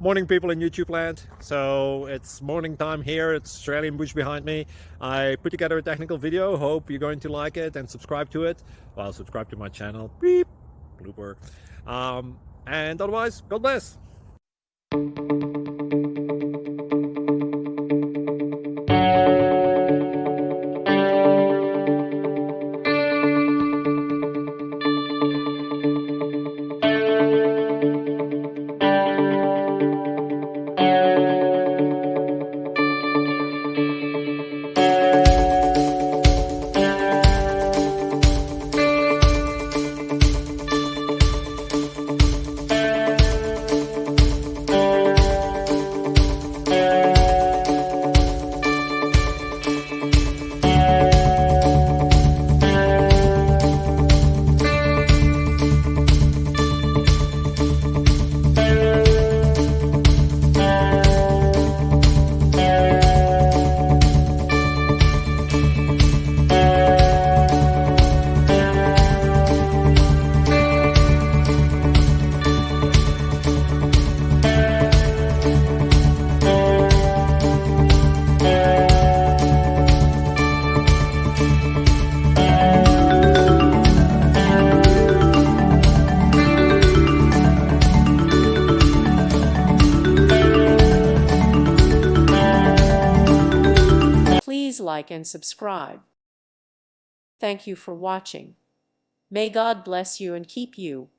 Morning, people in YouTube land. So it's morning time here. It's Australian bush behind me. I put together a technical video. Hope you're going to like it and subscribe to it. Well, subscribe to my channel. Beep. Blooper. And otherwise, God bless. Please like and subscribe. Thank you for watching. May God bless you and keep you.